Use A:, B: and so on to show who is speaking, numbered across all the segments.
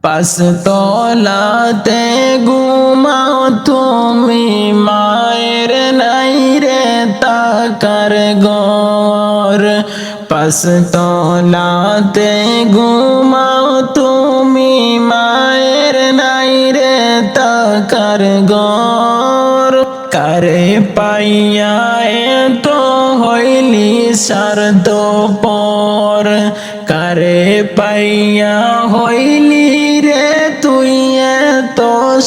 A: পাঁচতলাতে ঘুমাও তুমি, মায়ের নাই রে টাকার ঘর। পাঁচতলাতে ঘুমাও তুমি, মায়ের নাই রে টাকার ঘর। কারে পাইয়া এত হইলি স্বার্থপর, কারে পাইয়া হইলি রে তুই এত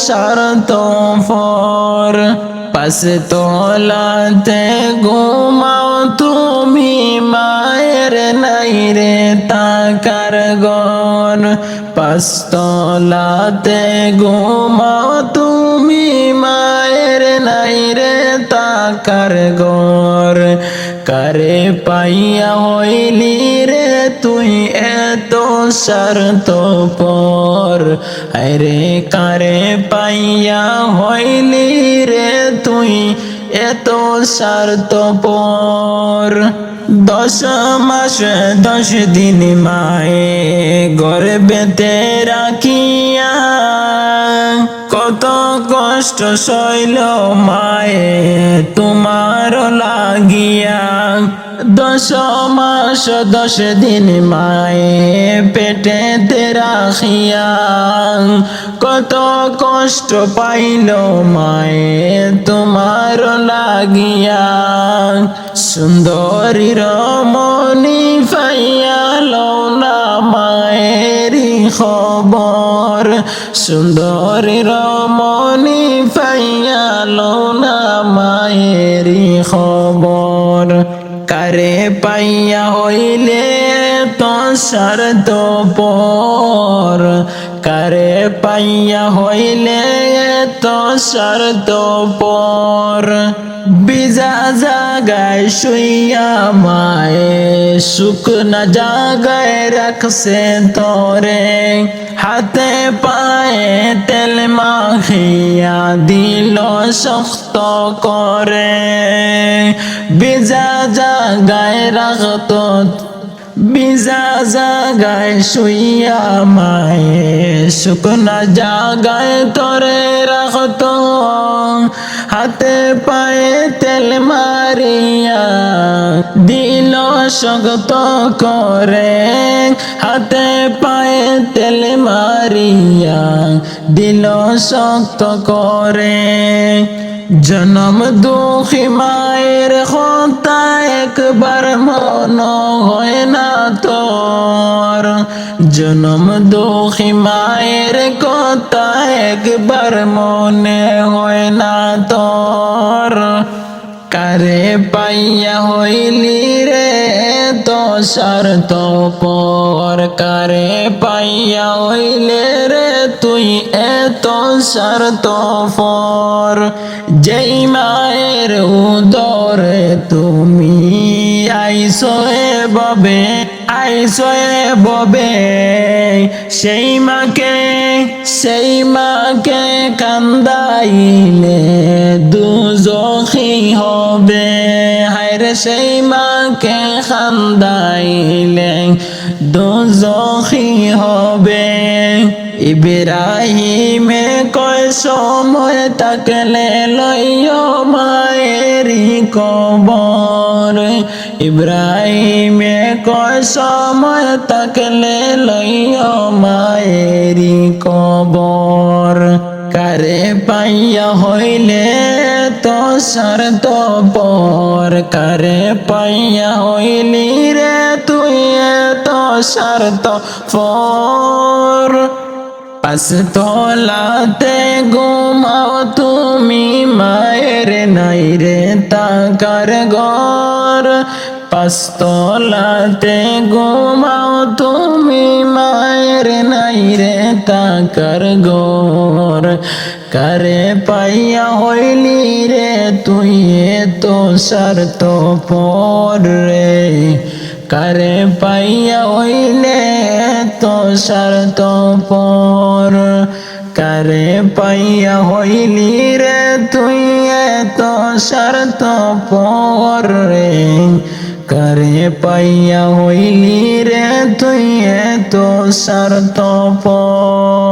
A: স্বার্থপর। পাঁচতলাতে ঘুমাও তুমি, মায়ের নাই রে টাকার ঘর। পাঁচতলাতে ঘুমাও তুমি, মায়ের নাই রে টাকার ঘর। কারে পাইয়া হইলি রে তুই এত স্বার্থপর, আরে কারে পাইয়া হইলি রে তুই এত স্বার্থপর। 10 মাস 10 দিন মায়ে গর্ভেতে রাখিয়া, কত কষ্ট সইল মায়ে তোমার লাগিয়া। 10 মাস 10 দিন মায়ে পেটেতে রাখিয়া, কত কষ্ট পাইল মায়ে তোমার লাগিয়া। সুন্দরী রমণী পাইয়া লও না মায়েরই খবর, সুন্দরী রমণী পাইয়া লও না মায়েরই খবর। কারে পাইয়া হইলে তো স্বার্থপর, কারে পাইয়া হইলে তো স্বার্থপর। বিজা জাগায় শুইয়া মায়ে শুকনা জাগায় রাখছে তোরে, হাতে পায়ে তেল মাখিয়া দিল শক্ত করে। বিজা জাগায় রাখতো, বিজা জাগায় শুইয়া মায়ে শুকনা জাগায় তোরে রাখতো, হাতে পায়ে তেল মারিয়া দিল শক্ত করে। হাতে পায়ে তেল মারিয়া দিল শক্ত করে। জনম দুঃখী মায়ের কথা একবার মন হয় না তোর, জনম দুঃখী মায়ের কথা একবার মনে হয় না তোর। কারে পাইয়া হইলি রে তো স্বার্থপর, কারে পাইয়া হইলে রে তুই এত স্বার্থপর। যেই মায়ের উদরে তুমি আইসো ববে, আইসো ববে, সেই মাকে কান্দাইলে দুজখী হবে। হায়রে সেই মাকে কান্দাইলে দুজখী হবে। ইব্রাহিমে কয় সময় তাকলে লইও মায়েরই কবর, ইব্রাহিমে কয় সময় তাকলে লইও মায়েরই কবর। কারে পাইয়া হইলে তো স্বার্থপর, কারে পাইয়া হইলি রে তুই এত স্বার্থপর। পাঁচতলাতে ঘুমাও তুমি, মায়ের নাই রে টাকার ঘর। পাঁচতলাতে ঘুমাও তুমি, মায়ের নাই রে টাকার ঘর। কারে পাইয়া হইলি রে তুই এত স্বার্থপর রে, কারে পাইয়া হইলে তো স্বার্থপর। কারে পাইয়া হইলি রে তুই এত স্বার্থপর রে, কারে পাইয়া হইলি রে তুই এত স্বার্থপর।